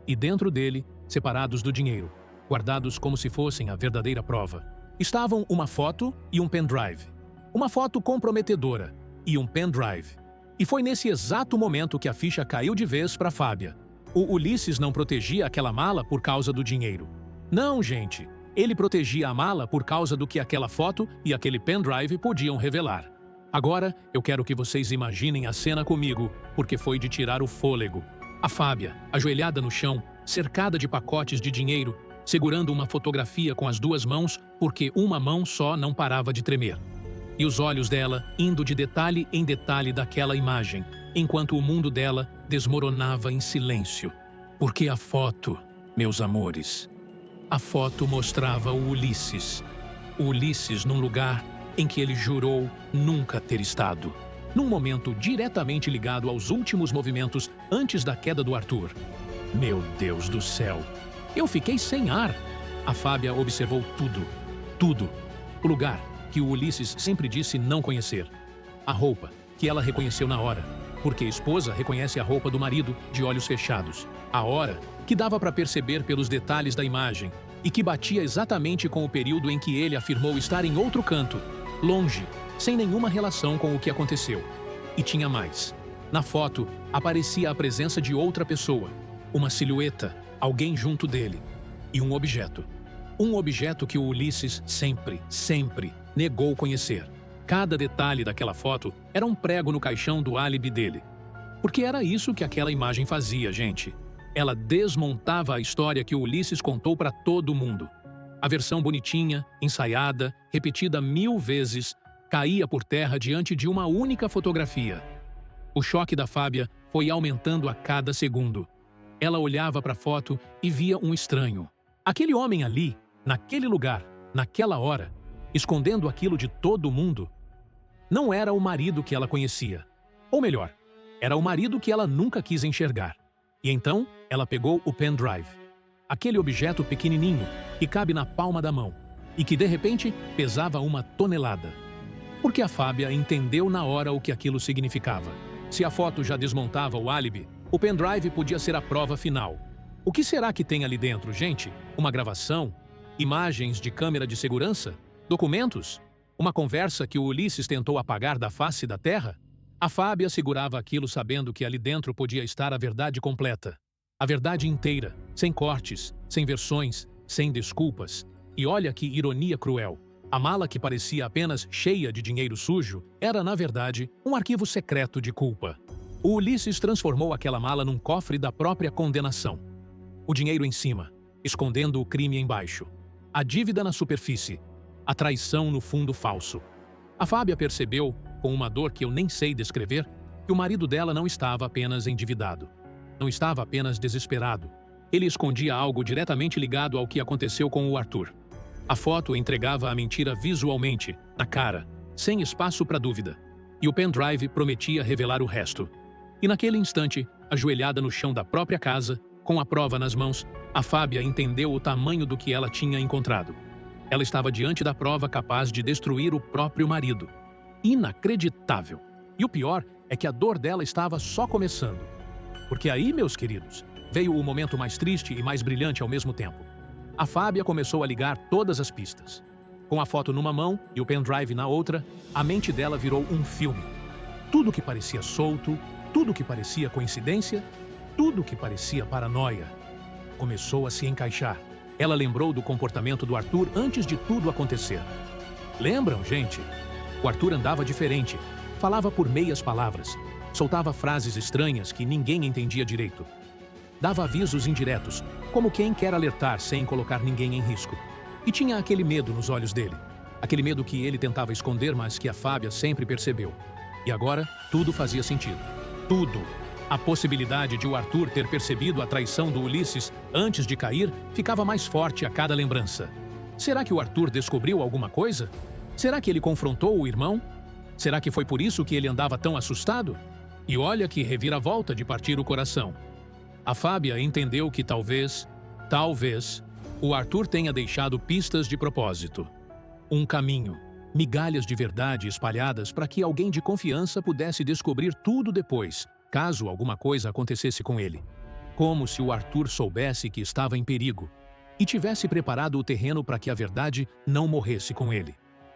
e dentro dele, separados do dinheiro, guardados como se fossem a verdadeira prova, estavam uma foto e um pendrive. Uma foto comprometedora e um pendrive. E foi nesse exato momento que a ficha caiu de vez para Fábia. O Ulisses não protegia aquela mala por causa do dinheiro. Não, gente. Ele protegia a mala por causa do que aquela foto e aquele pendrive podiam revelar. Agora, eu quero que vocês imaginem a cena comigo, porque foi de tirar o fôlego. A Fábia, ajoelhada no chão, cercada de pacotes de dinheiro, segurando uma fotografia com as duas mãos, porque uma mão só não parava de tremer. E os olhos dela indo de detalhe em detalhe daquela imagem, enquanto o mundo dela desmoronava em silêncio. Porque a foto, meus amores, a foto mostrava o Ulisses. O Ulisses num lugar em que ele jurou nunca ter estado. Num momento diretamente ligado aos últimos movimentos antes da queda do Arthur. Meu Deus do céu! Eu fiquei sem ar. A Fábia observou tudo. Tudo. O lugar que o Ulisses sempre disse não conhecer. A roupa, que ela reconheceu na hora, porque a esposa reconhece a roupa do marido de olhos fechados. A hora, que dava para perceber pelos detalhes da imagem e que batia exatamente com o período em que ele afirmou estar em outro canto, longe, sem nenhuma relação com o que aconteceu. E tinha mais. Na foto, aparecia a presença de outra pessoa, uma silhueta, alguém junto dele, e um objeto. Um objeto que o Ulisses sempre negou conhecer. Cada detalhe daquela foto era um prego no caixão do álibi dele. Porque era isso que aquela imagem fazia, gente. Ela desmontava a história que o Ulisses contou para todo mundo. A versão bonitinha, ensaiada, repetida 1000 vezes, caía por terra diante de uma única fotografia. O choque da Fábia foi aumentando a cada segundo. Ela olhava para a foto e via um estranho. Aquele homem ali, naquele lugar, naquela hora, escondendo aquilo de todo mundo, não era o marido que ela conhecia. Ou melhor, era o marido que ela nunca quis enxergar. E então, ela pegou o pendrive. Aquele objeto pequenininho, que cabe na palma da mão, e que de repente pesava 1 tonelada. Porque a Fábia entendeu na hora o que aquilo significava. Se a foto já desmontava o álibi, o pendrive podia ser a prova final. O que será que tem ali dentro, gente? Uma gravação? Imagens de câmera de segurança? Documentos? Uma conversa que o Ulisses tentou apagar da face da terra? A Fábia segurava aquilo sabendo que ali dentro podia estar a verdade completa. A verdade inteira, sem cortes, sem versões, sem desculpas. E olha que ironia cruel. A mala que parecia apenas cheia de dinheiro sujo era, na verdade, um arquivo secreto de culpa. O Ulisses transformou aquela mala num cofre da própria condenação. O dinheiro em cima, escondendo o crime embaixo. A dívida na superfície. A traição no fundo falso. A Fábia percebeu, com uma dor que eu nem sei descrever, que o marido dela não estava apenas endividado. Não estava apenas desesperado. Ele escondia algo diretamente ligado ao que aconteceu com o Arthur. A foto entregava a mentira visualmente, na cara, sem espaço para dúvida. E o pendrive prometia revelar o resto. E naquele instante, ajoelhada no chão da própria casa, com a prova nas mãos, a Fábia entendeu o tamanho do que ela tinha encontrado. Ela estava diante da prova capaz de destruir o próprio marido. Inacreditável! E o pior é que a dor dela estava só começando. Porque aí, meus queridos, veio o momento mais triste e mais brilhante ao mesmo tempo. A Fábia começou a ligar todas as pistas. Com a foto numa mão e o pendrive na outra, a mente dela virou um filme. Tudo que parecia solto, tudo que parecia coincidência, tudo que parecia paranoia, começou a se encaixar. Ela lembrou do comportamento do Arthur antes de tudo acontecer. Lembram, gente? O Arthur andava diferente, falava por meias palavras, soltava frases estranhas que ninguém entendia direito. Dava avisos indiretos, como quem quer alertar sem colocar ninguém em risco. E tinha aquele medo nos olhos dele. Aquele medo que ele tentava esconder, mas que a Fábia sempre percebeu. E agora, tudo fazia sentido. Tudo. A possibilidade de o Arthur ter percebido a traição do Ulisses antes de cair ficava mais forte a cada lembrança. Será que o Arthur descobriu alguma coisa? Será que ele confrontou o irmão? Será que foi por isso que ele andava tão assustado? E olha que reviravolta de partir o coração. A Fábia entendeu que talvez, o Arthur tenha deixado pistas de propósito. Um caminho, migalhas de verdade espalhadas para que alguém de confiança pudesse descobrir tudo depois, caso alguma coisa acontecesse com ele. Como se o Arthur soubesse que estava em perigo e tivesse preparado o terreno para que a verdade não morresse com ele.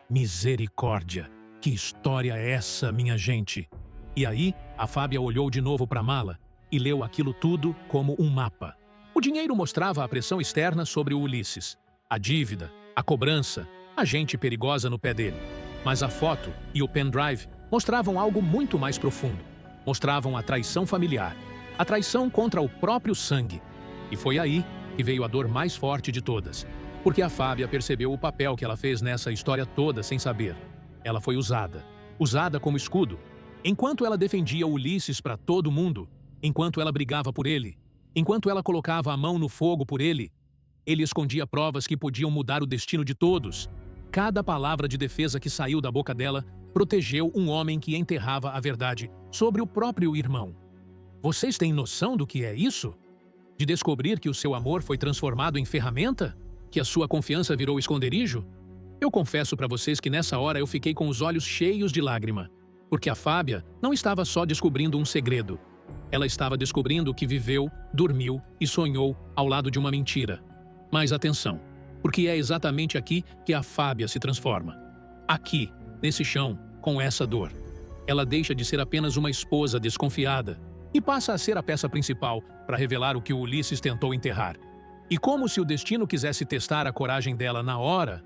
Misericórdia! Que história é essa, minha gente? E aí, a Fábia olhou de novo para a mala e leu aquilo tudo como um mapa. O dinheiro mostrava a pressão externa sobre o Ulisses, a dívida, a cobrança, a gente perigosa no pé dele. Mas a foto e o pendrive mostravam algo muito mais profundo. Mostravam a traição familiar, a traição contra o próprio sangue. E foi aí que veio a dor mais forte de todas, porque a Fábia percebeu o papel que ela fez nessa história toda sem saber. Ela foi usada como escudo. Enquanto ela defendia Ulisses para todo mundo, enquanto ela brigava por ele, enquanto ela colocava a mão no fogo por ele, ele escondia provas que podiam mudar o destino de todos. Cada palavra de defesa que saiu da boca dela protegeu um homem que enterrava a verdade sobre o próprio irmão. Vocês têm noção do que é isso? De descobrir que o seu amor foi transformado em ferramenta? Que a sua confiança virou esconderijo? Eu confesso para vocês que nessa hora eu fiquei com os olhos cheios de lágrima, porque a Fábia não estava só descobrindo um segredo. Ela estava descobrindo que viveu, dormiu e sonhou ao lado de uma mentira. Mas atenção, porque é exatamente aqui que a Fábia se transforma. Aqui, nesse chão, com essa dor. Ela deixa de ser apenas uma esposa desconfiada e passa a ser a peça principal para revelar o que o Ulisses tentou enterrar. E como se o destino quisesse testar a coragem dela na hora,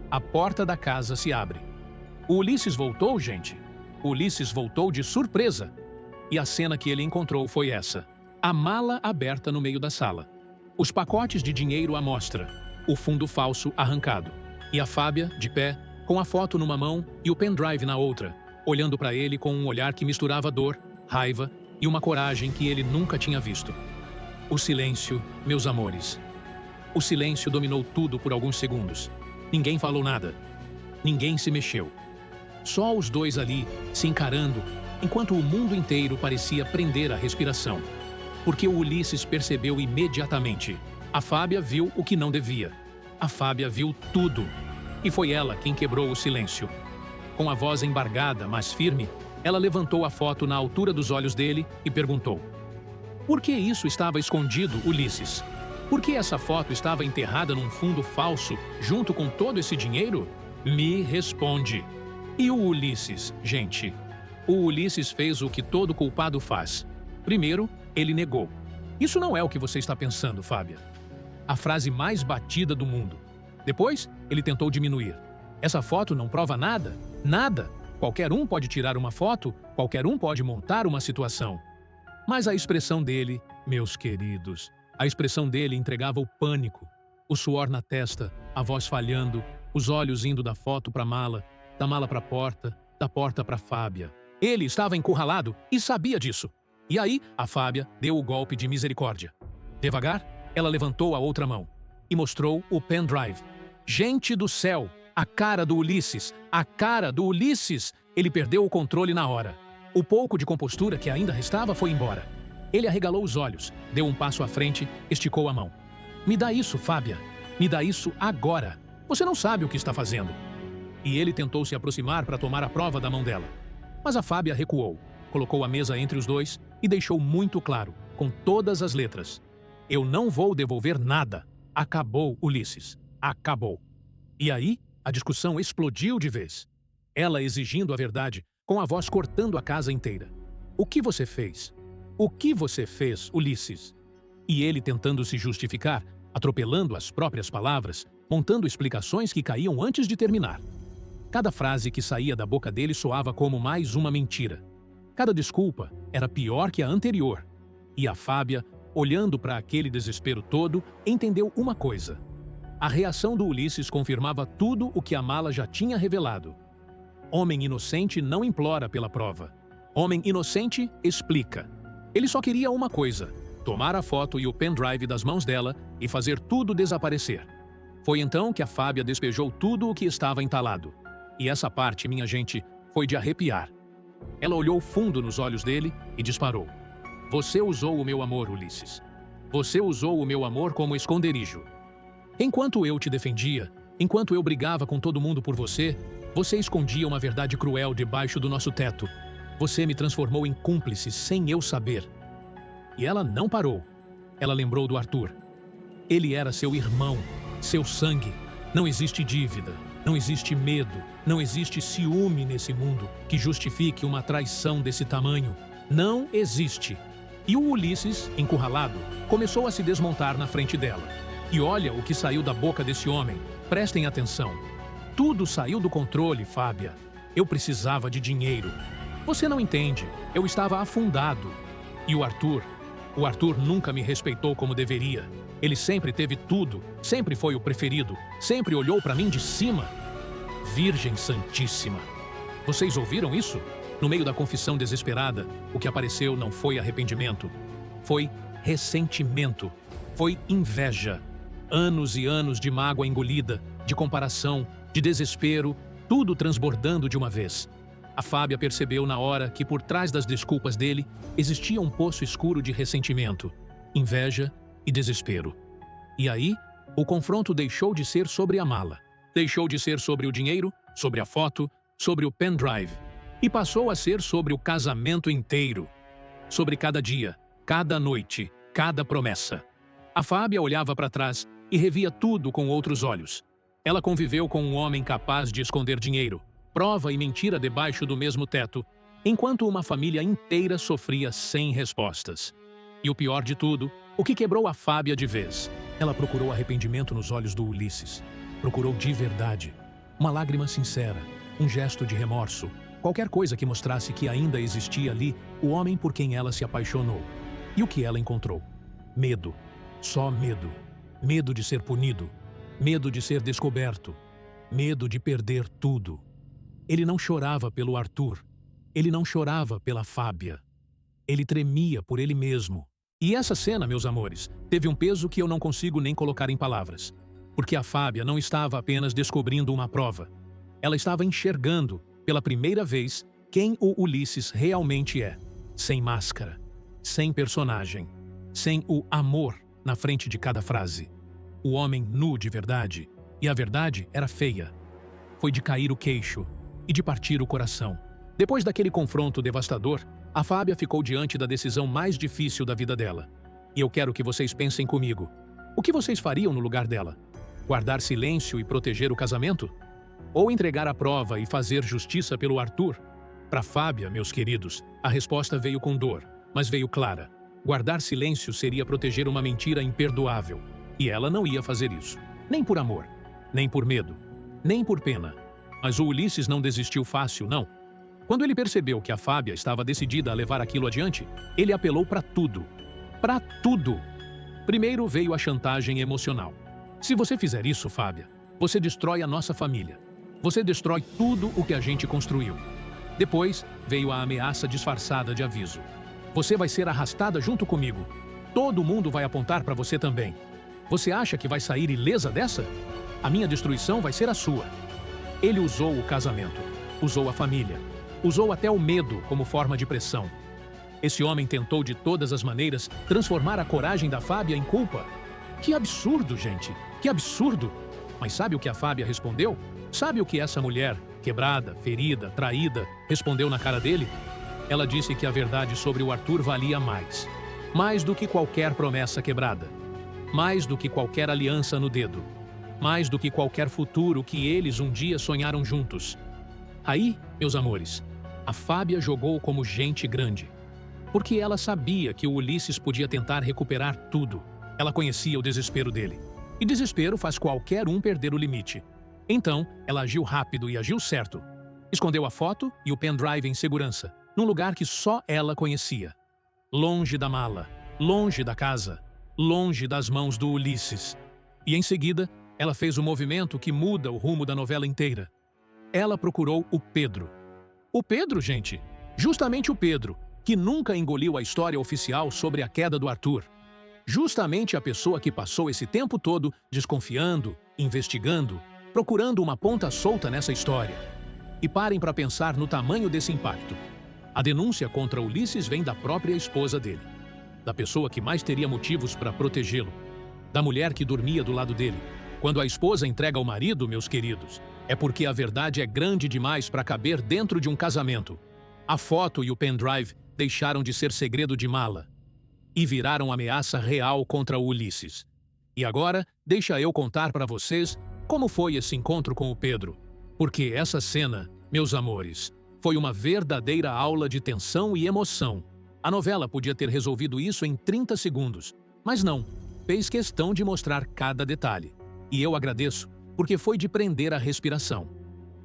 a porta da casa se abre. O Ulisses voltou, gente. O Ulisses voltou de surpresa. E a cena que ele encontrou foi essa. A mala aberta no meio da sala. Os pacotes de dinheiro à mostra. O fundo falso arrancado. E a Fábia, de pé, com a foto numa mão e o pendrive na outra, olhando para ele com um olhar que misturava dor, raiva e uma coragem que ele nunca tinha visto. O silêncio, meus amores. O silêncio dominou tudo por alguns segundos. Ninguém falou nada. Ninguém se mexeu. Só os dois ali, se encarando, enquanto o mundo inteiro parecia prender a respiração. Porque o Ulisses percebeu imediatamente. A Fábia viu o que não devia. A Fábia viu tudo. E foi ela quem quebrou o silêncio. Com a voz embargada, mas firme, ela levantou a foto na altura dos olhos dele e perguntou: por que isso estava escondido, Ulisses? Por que essa foto estava enterrada num fundo falso, junto com todo esse dinheiro? Me responde. E o Ulisses, gente? O Ulisses fez o que todo culpado faz. Primeiro, ele negou. Isso não é o que você está pensando, Fábia. A frase mais batida do mundo. Depois, ele tentou diminuir. Essa foto não prova nada. Nada. Qualquer um pode tirar uma foto, qualquer um pode montar uma situação. Mas a expressão dele, meus queridos, a expressão dele entregava o pânico. O suor na testa, a voz falhando, os olhos indo da foto para a mala, da mala para a porta, da porta para a Fábia. Ele estava encurralado e sabia disso. E aí, a Fábia deu o golpe de misericórdia. Devagar, ela levantou a outra mão e mostrou o pendrive. Gente do céu! A cara do Ulisses! A cara do Ulisses! Ele perdeu o controle na hora. O pouco de compostura que ainda restava foi embora. Ele arregalou os olhos, deu um passo à frente, esticou a mão. Me dá isso, Fábia. Me dá isso agora. Você não sabe o que está fazendo. E ele tentou se aproximar para tomar a prova da mão dela. Mas a Fábia recuou, colocou a mesa entre os dois e deixou muito claro, com todas as letras: eu não vou devolver nada. Acabou, Ulisses. Acabou. E aí, a discussão explodiu de vez. Ela exigindo a verdade, com a voz cortando a casa inteira. O que você fez? O que você fez, Ulisses? E ele tentando se justificar, atropelando as próprias palavras, montando explicações que caíam antes de terminar. Cada frase que saía da boca dele soava como mais uma mentira. Cada desculpa era pior que a anterior. E a Fábia, olhando para aquele desespero todo, entendeu uma coisa. A reação do Ulisses confirmava tudo o que a mala já tinha revelado. Homem inocente não implora pela prova. Homem inocente explica. Ele só queria uma coisa: tomar a foto e o pendrive das mãos dela e fazer tudo desaparecer. Foi então que a Fábia despejou tudo o que estava entalado. E essa parte, minha gente, foi de arrepiar. Ela olhou fundo nos olhos dele e disparou: você usou o meu amor, Ulisses. Você usou o meu amor como esconderijo. Enquanto eu te defendia, enquanto eu brigava com todo mundo por você, você escondia uma verdade cruel debaixo do nosso teto. Você me transformou em cúmplice sem eu saber. E ela não parou. ela lembrou do Arthur. Ele era seu irmão, seu sangue. Não existe dívida, não existe medo, não existe ciúme nesse mundo que justifique uma traição desse tamanho. Não existe. E o Ulisses, encurralado, começou a se desmontar na frente dela. E olha o que saiu da boca desse homem. Prestem atenção. Tudo saiu do controle, Fábia. Eu precisava de dinheiro. Você não entende. Eu estava afundado. E o Arthur nunca me respeitou como deveria. Ele sempre teve tudo, sempre foi o preferido, sempre olhou para mim de cima. Virgem Santíssima. Vocês ouviram isso? No meio da confissão desesperada, o que apareceu não foi arrependimento. Foi ressentimento. Foi inveja. Anos e anos de mágoa engolida, de comparação, de desespero, tudo transbordando de uma vez. A Fábia percebeu na hora que por trás das desculpas dele existia um poço escuro de ressentimento, inveja e desespero. E aí, o confronto deixou de ser sobre a mala, deixou de ser sobre o dinheiro, sobre a foto, sobre o pendrive, e passou a ser sobre o casamento inteiro, sobre cada dia, cada noite, cada promessa. A Fábia olhava para trás e revia tudo com outros olhos. Ela conviveu com um homem capaz de esconder dinheiro, prova e mentira debaixo do mesmo teto, enquanto uma família inteira sofria sem respostas. E o pior de tudo, o que quebrou a Fábia de vez, ela procurou arrependimento nos olhos do Ulisses. Procurou de verdade. Uma lágrima sincera, um gesto de remorso, qualquer coisa que mostrasse que ainda existia ali o homem por quem ela se apaixonou. E o que ela encontrou? Medo. Só medo. Medo de ser punido. Medo de ser descoberto. Medo de perder tudo. Ele não chorava pelo Arthur. Ele não chorava pela Fábia. Ele tremia por ele mesmo. E essa cena, meus amores, teve um peso que eu não consigo nem colocar em palavras. Porque a Fábia não estava apenas descobrindo uma prova. Ela estava enxergando, pela primeira vez, quem o Ulisses realmente é. Sem máscara, sem personagem, sem o amor na frente de cada frase. O homem nu de verdade, e a verdade era feia. Foi de cair o queixo e de partir o coração. Depois daquele confronto devastador, a Fábia ficou diante da decisão mais difícil da vida dela. E eu quero que vocês pensem comigo. O que vocês fariam no lugar dela? Guardar silêncio e proteger o casamento? Ou entregar a prova e fazer justiça pelo Arthur? Para Fábia, meus queridos, a resposta veio com dor, mas veio clara. Guardar silêncio seria proteger uma mentira imperdoável. E ela não ia fazer isso. Nem por amor, nem por medo, nem por pena. Mas o Ulisses não desistiu fácil, não. Quando ele percebeu que a Fábia estava decidida a levar aquilo adiante, ele apelou para tudo. Para tudo! Primeiro veio a chantagem emocional. Se você fizer isso, Fábia, você destrói a nossa família. Você destrói tudo o que a gente construiu. Depois veio a ameaça disfarçada de aviso. Você vai ser arrastada junto comigo. Todo mundo vai apontar para você também. Você acha que vai sair ilesa dessa? A minha destruição vai ser a sua. Ele usou o casamento, usou a família, usou até o medo como forma de pressão. Esse homem tentou de todas as maneiras transformar a coragem da Fábia em culpa. Que absurdo, gente! Que absurdo! Mas sabe o que a Fábia respondeu? Sabe o que essa mulher, quebrada, ferida, traída, respondeu na cara dele? Ela disse que a verdade sobre o Arthur valia mais. Mais do que qualquer promessa quebrada. Mais do que qualquer aliança no dedo. Mais do que qualquer futuro que eles um dia sonharam juntos. Aí, meus amores, a Fábia jogou como gente grande. Porque ela sabia que o Ulisses podia tentar recuperar tudo. Ela conhecia o desespero dele. E desespero faz qualquer um perder o limite. Então, ela agiu rápido e agiu certo. Escondeu a foto e o pendrive em segurança, num lugar que só ela conhecia. Longe da mala, longe da casa, longe das mãos do Ulisses. E em seguida, ela fez o movimento que muda o rumo da novela inteira. Ela procurou o Pedro. O Pedro, gente, justamente o Pedro, que nunca engoliu a história oficial sobre a queda do Arthur. Justamente a pessoa que passou esse tempo todo desconfiando, investigando, procurando uma ponta solta nessa história. E parem para pensar no tamanho desse impacto. A denúncia contra Ulisses vem da própria esposa dele. Da pessoa que mais teria motivos para protegê-lo. Da mulher que dormia do lado dele. Quando a esposa entrega ao marido, meus queridos, é porque a verdade é grande demais para caber dentro de um casamento. A foto e o pendrive deixaram de ser segredo de mala. e viraram ameaça real contra o Ulisses. E agora, deixa eu contar para vocês como foi esse encontro com o Pedro. Porque essa cena, meus amores, foi uma verdadeira aula de tensão e emoção. A novela podia ter resolvido isso em 30 segundos, mas não, fez questão de mostrar cada detalhe. E eu agradeço, porque foi de prender a respiração.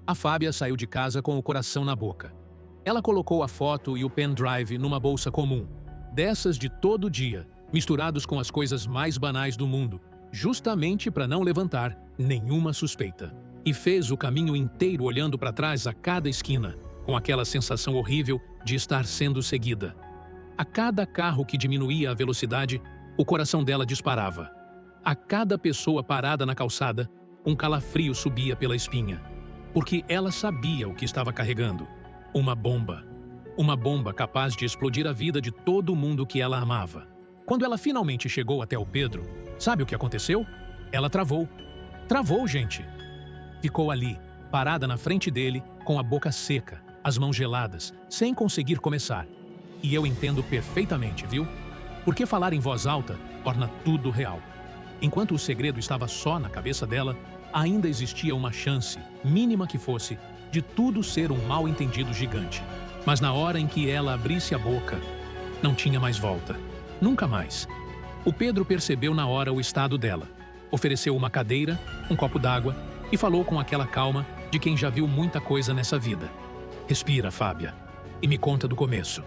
A Fábia saiu de casa com o coração na boca. Ela colocou a foto e o pendrive numa bolsa comum, dessas de todo dia, misturados com as coisas mais banais do mundo, justamente para não levantar nenhuma suspeita. E fez o caminho inteiro olhando para trás a cada esquina, com aquela sensação horrível de estar sendo seguida. A cada carro que diminuía a velocidade, o coração dela disparava. A cada pessoa parada na calçada, um calafrio subia pela espinha. Porque ela sabia o que estava carregando. Uma bomba. Uma bomba capaz de explodir a vida de todo mundo que ela amava. Quando ela finalmente chegou até o Pedro, sabe o que aconteceu? Ela travou. Travou, gente. Ficou ali, parada na frente dele, com a boca seca, as mãos geladas, sem conseguir começar. E eu entendo perfeitamente, viu? Porque falar em voz alta torna tudo real. Enquanto o segredo estava só na cabeça dela, ainda existia uma chance, mínima que fosse, de tudo ser um mal-entendido gigante. Mas na hora em que ela abrisse a boca, não tinha mais volta. Nunca mais. O Pedro percebeu na hora o estado dela. Ofereceu uma cadeira, um copo d'água e falou com aquela calma de quem já viu muita coisa nessa vida. Respira, Fábia, e me conta do começo.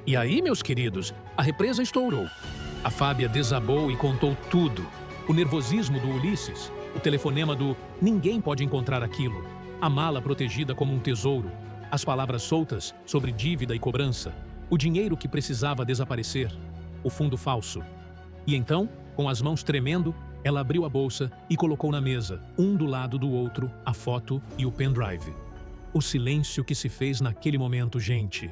E aí, meus queridos, a represa estourou. A Fábia desabou e contou tudo. O nervosismo do Ulisses, o telefonema do "ninguém pode encontrar aquilo", a mala protegida como um tesouro, as palavras soltas sobre dívida e cobrança, o dinheiro que precisava desaparecer, o fundo falso. E então, com as mãos tremendo, ela abriu a bolsa e colocou na mesa, um do lado do outro, a foto e o pendrive. O silêncio que se fez naquele momento, gente.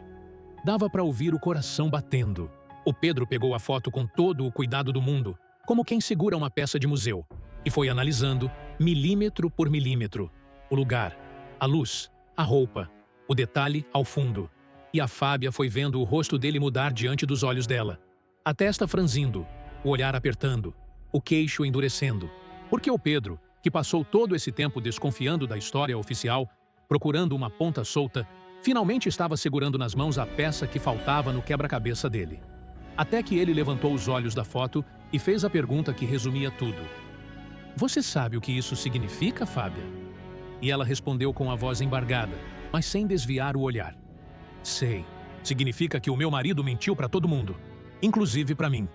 Dava para ouvir o coração batendo. O Pedro pegou a foto com todo o cuidado do mundo, como quem segura uma peça de museu, e foi analisando, milímetro por milímetro, o lugar, a luz, a roupa, o detalhe ao fundo. E a Fábia foi vendo o rosto dele mudar diante dos olhos dela. A testa franzindo, o olhar apertando, o queixo endurecendo. Porque o Pedro, que passou todo esse tempo desconfiando da história oficial, procurando uma ponta solta, finalmente estava segurando nas mãos a peça que faltava no quebra-cabeça dele. Até que ele levantou os olhos da foto e fez a pergunta que resumia tudo. "Você sabe o que isso significa, Fábia?" E ela respondeu com a voz embargada, mas sem desviar o olhar. "Sei. Significa que o meu marido mentiu para todo mundo, inclusive para mim."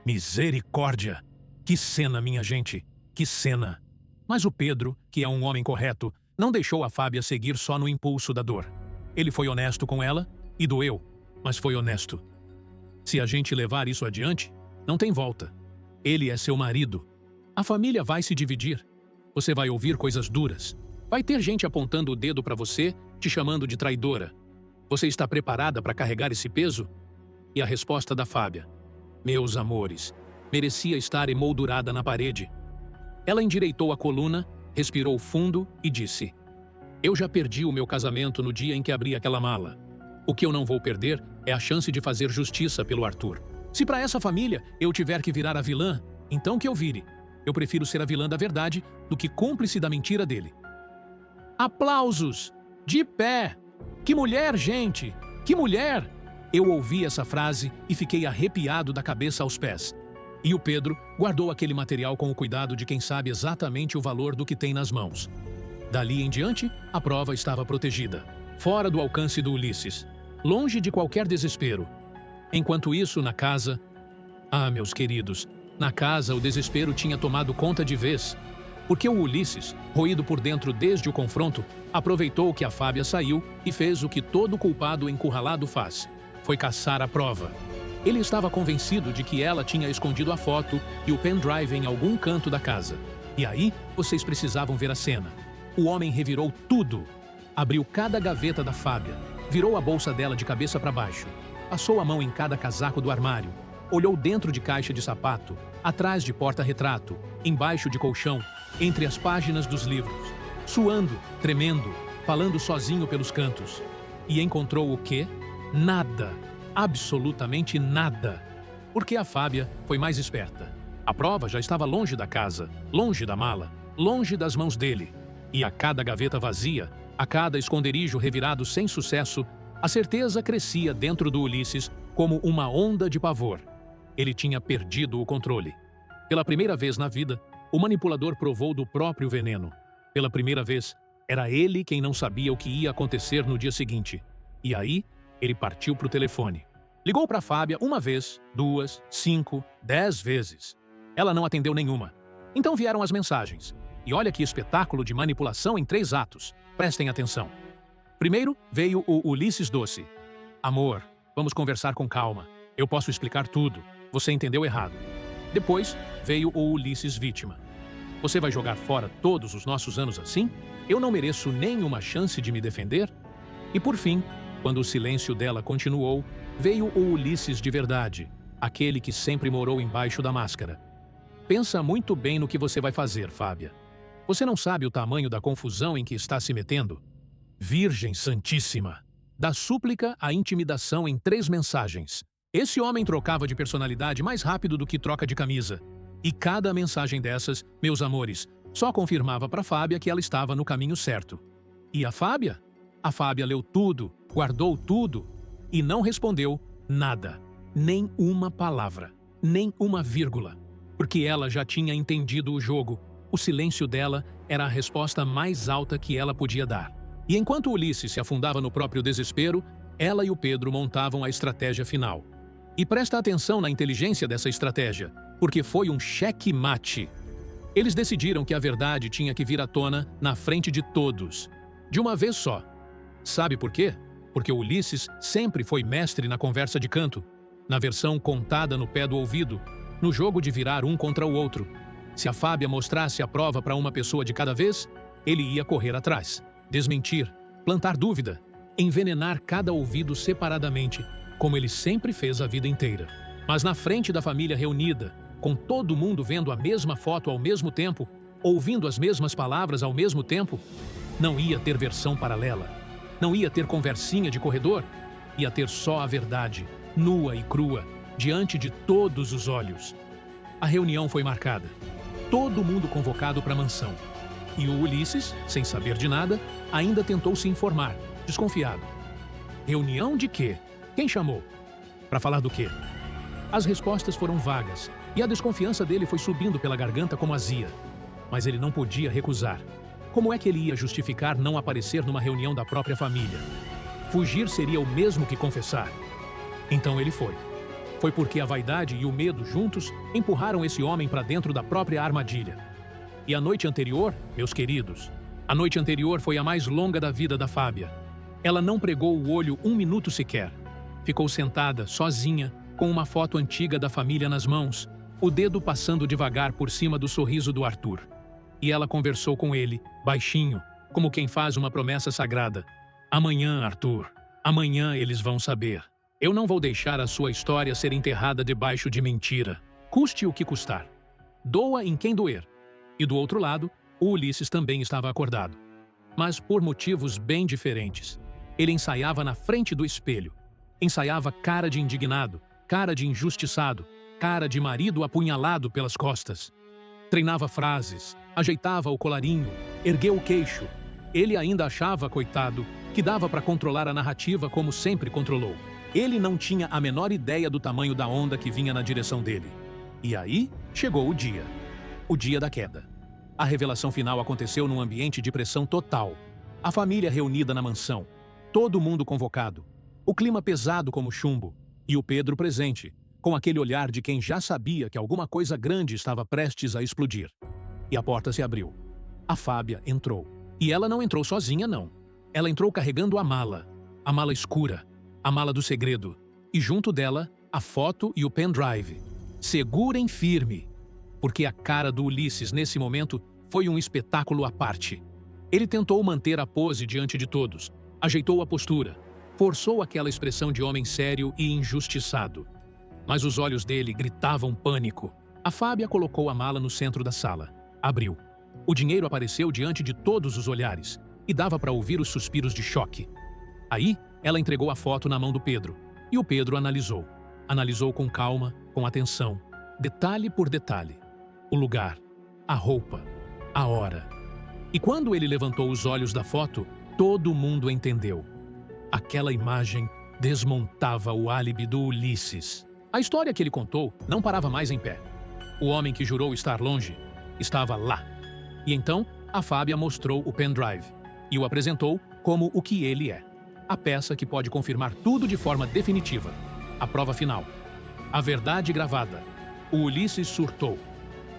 Misericórdia! Que cena, minha gente! Que cena! Mas o Pedro, que é um homem correto, não deixou a Fábia seguir só no impulso da dor. Ele foi honesto com ela e doeu, mas foi honesto. Se a gente levar isso adiante, não tem volta. Ele é seu marido. A família vai se dividir. Você vai ouvir coisas duras. Vai ter gente apontando o dedo para você, te chamando de traidora. Você está preparada para carregar esse peso? E a resposta da Fábia: "Meus amores, merecia estar emoldurada na parede." Ela endireitou a coluna, respirou fundo e disse: "Eu já perdi o meu casamento no dia em que abri aquela mala. O que eu não vou perder é a chance de fazer justiça pelo Arthur. Se para essa família eu tiver que virar a vilã, então que eu vire. Eu prefiro ser a vilã da verdade do que cúmplice da mentira dele." Aplausos! De pé! Que mulher, gente! Que mulher! Eu ouvi essa frase e fiquei arrepiado da cabeça aos pés. E o Pedro guardou aquele material com o cuidado de quem sabe exatamente o valor do que tem nas mãos. Dali em diante, a prova estava protegida, fora do alcance do Ulisses, longe de qualquer desespero. Enquanto isso, na casa... meus queridos, na casa o desespero tinha tomado conta de vez. Porque o Ulisses, roído por dentro desde o confronto, aproveitou que a Fábia saiu e fez o que todo culpado encurralado faz. Foi caçar a prova. Ele estava convencido de que ela tinha escondido a foto e o pendrive em algum canto da casa. E aí, vocês precisavam ver a cena. O homem revirou tudo. Abriu cada gaveta da Fábia, virou a bolsa dela de cabeça para baixo, passou a mão em cada casaco do armário, olhou dentro de caixa de sapato, atrás de porta-retrato, embaixo de colchão, entre as páginas dos livros, suando, tremendo, falando sozinho pelos cantos. E encontrou o quê? Nada. Absolutamente nada. Porque a Fábia foi mais esperta. A prova já estava longe da casa, longe da mala, longe das mãos dele. E a cada gaveta vazia, a cada esconderijo revirado sem sucesso, a certeza crescia dentro do Ulisses como uma onda de pavor. Ele tinha perdido o controle. Pela primeira vez na vida, o manipulador provou do próprio veneno. Pela primeira vez, era ele quem não sabia o que ia acontecer no dia seguinte. E aí, ele partiu para o telefone. Ligou para a Fábia uma vez, 2, 5, 10 vezes. Ela não atendeu nenhuma. Então vieram as mensagens. E olha que espetáculo de manipulação em 3 atos. Prestem atenção. Primeiro veio o Ulisses doce. Amor, vamos conversar com calma. Eu posso explicar tudo. Você entendeu errado. Depois veio o Ulisses vítima. Você vai jogar fora todos os nossos anos assim? Eu não mereço nenhuma chance de me defender? E por fim, quando o silêncio dela continuou, veio o Ulisses de verdade, aquele que sempre morou embaixo da máscara. Pensa muito bem no que você vai fazer, Fábia. Você não sabe o tamanho da confusão em que está se metendo? Virgem Santíssima! Da súplica à intimidação em 3 mensagens. Esse homem trocava de personalidade mais rápido do que troca de camisa. E cada mensagem dessas, meus amores, só confirmava para Fábia que ela estava no caminho certo. E a Fábia? A Fábia leu tudo, guardou tudo e não respondeu nada. Nem uma palavra, nem uma vírgula. Porque ela já tinha entendido o jogo. O silêncio dela era a resposta mais alta que ela podia dar. E enquanto Ulisses se afundava no próprio desespero, ela e o Pedro montavam a estratégia final. E presta atenção na inteligência dessa estratégia, porque foi um cheque-mate. Eles decidiram que a verdade tinha que vir à tona na frente de todos, de uma vez só. Sabe por quê? Porque Ulisses sempre foi mestre na conversa de canto, na versão contada no pé do ouvido, no jogo de virar um contra o outro. Se a Fábia mostrasse a prova para uma pessoa de cada vez, ele ia correr atrás, desmentir, plantar dúvida, envenenar cada ouvido separadamente, como ele sempre fez a vida inteira. Mas na frente da família reunida, com todo mundo vendo a mesma foto ao mesmo tempo, ouvindo as mesmas palavras ao mesmo tempo, não ia ter versão paralela, não ia ter conversinha de corredor, ia ter só a verdade, nua e crua, diante de todos os olhos. A reunião foi marcada, todo mundo convocado para a mansão. E o Ulisses, sem saber de nada, ainda tentou se informar, desconfiado. Reunião de quê? Quem chamou? Para falar do quê? As respostas foram vagas, e a desconfiança dele foi subindo pela garganta como azia. Mas ele não podia recusar. Como é que ele ia justificar não aparecer numa reunião da própria família? Fugir seria o mesmo que confessar. Então ele foi. Foi porque a vaidade e o medo juntos empurraram esse homem para dentro da própria armadilha. E a noite anterior, meus queridos, a noite anterior foi a mais longa da vida da Fábia. Ela não pregou o olho 1 minuto sequer. Ficou sentada, sozinha, com uma foto antiga da família nas mãos, o dedo passando devagar por cima do sorriso do Arthur. E ela conversou com ele, baixinho, como quem faz uma promessa sagrada. Amanhã, Arthur, amanhã eles vão saber. Eu não vou deixar a sua história ser enterrada debaixo de mentira, custe o que custar. Doa em quem doer. E do outro lado, o Ulisses também estava acordado. Mas por motivos bem diferentes. Ele ensaiava na frente do espelho. Ensaiava cara de indignado, cara de injustiçado, cara de marido apunhalado pelas costas. Treinava frases, ajeitava o colarinho, ergueu o queixo. Ele ainda achava, coitado, que dava para controlar a narrativa como sempre controlou. Ele não tinha a menor ideia do tamanho da onda que vinha na direção dele. E aí chegou o dia da queda. A revelação final aconteceu num ambiente de pressão total. A família reunida na mansão, todo mundo convocado, o clima pesado como chumbo, e o Pedro presente, com aquele olhar de quem já sabia que alguma coisa grande estava prestes a explodir. E a porta se abriu. A Fábia entrou. E ela não entrou sozinha, não. Ela entrou carregando a mala escura, a mala do segredo, e junto dela, a foto e o pendrive. Segurem firme, porque a cara do Ulisses nesse momento foi um espetáculo à parte. Ele tentou manter a pose diante de todos, ajeitou a postura, forçou aquela expressão de homem sério e injustiçado. Mas os olhos dele gritavam pânico. A Fábia colocou a mala no centro da sala. Abriu. O dinheiro apareceu diante de todos os olhares, e dava para ouvir os suspiros de choque. Aí, ela entregou a foto na mão do Pedro, e o Pedro analisou. Analisou com calma, com atenção, detalhe por detalhe, o lugar, a roupa, a hora. E quando ele levantou os olhos da foto, todo mundo entendeu. Aquela imagem desmontava o álibi do Ulisses. A história que ele contou não parava mais em pé. O homem que jurou estar longe estava lá. E então, a Fábia mostrou o pendrive e o apresentou como o que ele é. A peça que pode confirmar tudo de forma definitiva. A prova final. A verdade gravada. O Ulisses surtou.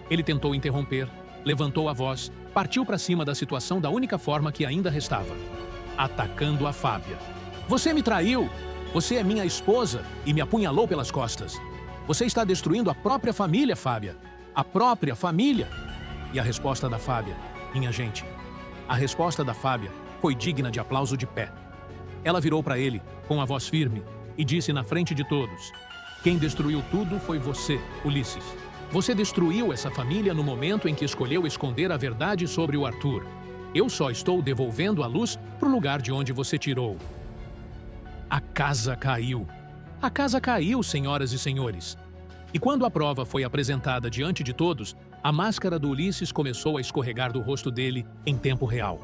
Ele tentou interromper, levantou a voz, partiu para cima da situação da única forma que ainda restava. Atacando a Fábia. Você me traiu! Você é minha esposa e me apunhalou pelas costas. Você está destruindo a própria família, Fábia. A própria família. E a resposta da Fábia, minha gente, a resposta da Fábia foi digna de aplauso de pé. Ela virou para ele, com a voz firme, e disse na frente de todos: quem destruiu tudo foi você, Ulisses. Você destruiu essa família no momento em que escolheu esconder a verdade sobre o Arthur. Eu só estou devolvendo a luz para o lugar de onde você tirou. A casa caiu. A casa caiu, senhoras e senhores. E quando a prova foi apresentada diante de todos, a máscara do Ulisses começou a escorregar do rosto dele em tempo real.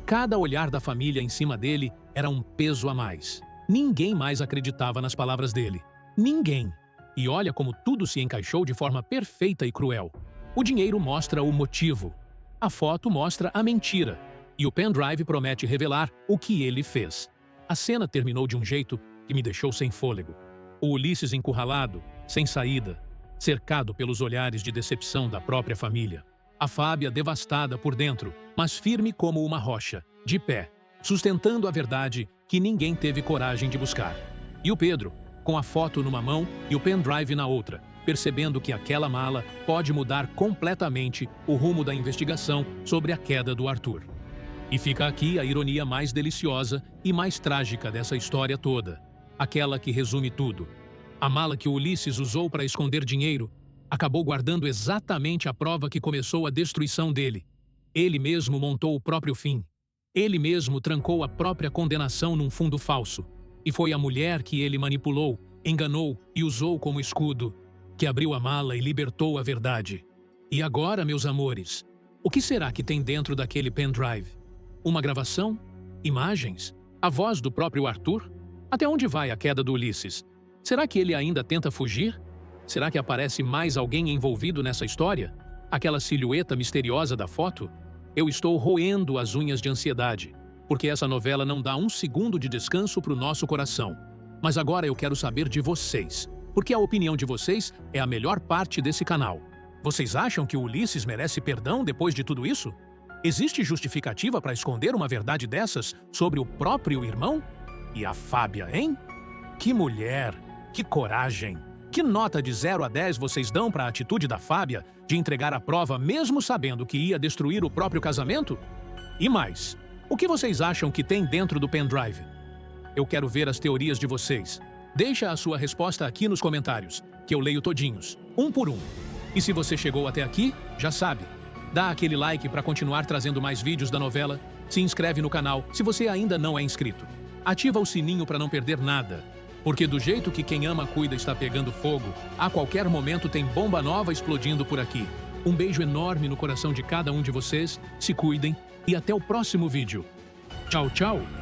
Cada olhar da família em cima dele era um peso a mais. Ninguém mais acreditava nas palavras dele. Ninguém. E olha como tudo se encaixou de forma perfeita e cruel. O dinheiro mostra o motivo. A foto mostra a mentira. E o pendrive promete revelar o que ele fez. A cena terminou de um jeito que me deixou sem fôlego. O Ulisses encurralado, sem saída, cercado pelos olhares de decepção da própria família. A Fábia devastada por dentro, mas firme como uma rocha, de pé, sustentando a verdade que ninguém teve coragem de buscar. E o Pedro, com a foto numa mão e o pendrive na outra, percebendo que aquela mala pode mudar completamente o rumo da investigação sobre a queda do Arthur. E fica aqui a ironia mais deliciosa e mais trágica dessa história toda. Aquela que resume tudo. A mala que Ulisses usou para esconder dinheiro acabou guardando exatamente a prova que começou a destruição dele. Ele mesmo montou o próprio fim. Ele mesmo trancou a própria condenação num fundo falso. E foi a mulher que ele manipulou, enganou e usou como escudo, que abriu a mala e libertou a verdade. E agora, meus amores, o que será que tem dentro daquele pendrive? Uma gravação? Imagens? A voz do próprio Arthur? Até onde vai a queda do Ulisses? Será que ele ainda tenta fugir? Será que aparece mais alguém envolvido nessa história? Aquela silhueta misteriosa da foto? Eu estou roendo as unhas de ansiedade, porque essa novela não dá um segundo de descanso para o nosso coração. Mas agora eu quero saber de vocês, porque a opinião de vocês é a melhor parte desse canal. Vocês acham que o Ulisses merece perdão depois de tudo isso? Existe justificativa para esconder uma verdade dessas sobre o próprio irmão? E a Fábia, hein? Que mulher! Que coragem! Que nota de 0 a 10 vocês dão para a atitude da Fábia de entregar a prova mesmo sabendo que ia destruir o próprio casamento? E mais, o que vocês acham que tem dentro do pendrive? Eu quero ver as teorias de vocês. Deixa a sua resposta aqui nos comentários, que eu leio todinhos, um por um. E se você chegou até aqui, já sabe, dá aquele like para continuar trazendo mais vídeos da novela, se inscreve no canal se você ainda não é inscrito. Ativa o sininho para não perder nada, porque do jeito que quem ama cuida está pegando fogo, a qualquer momento tem bomba nova explodindo por aqui. Um beijo enorme no coração de cada um de vocês, se cuidem e até o próximo vídeo. Tchau, tchau!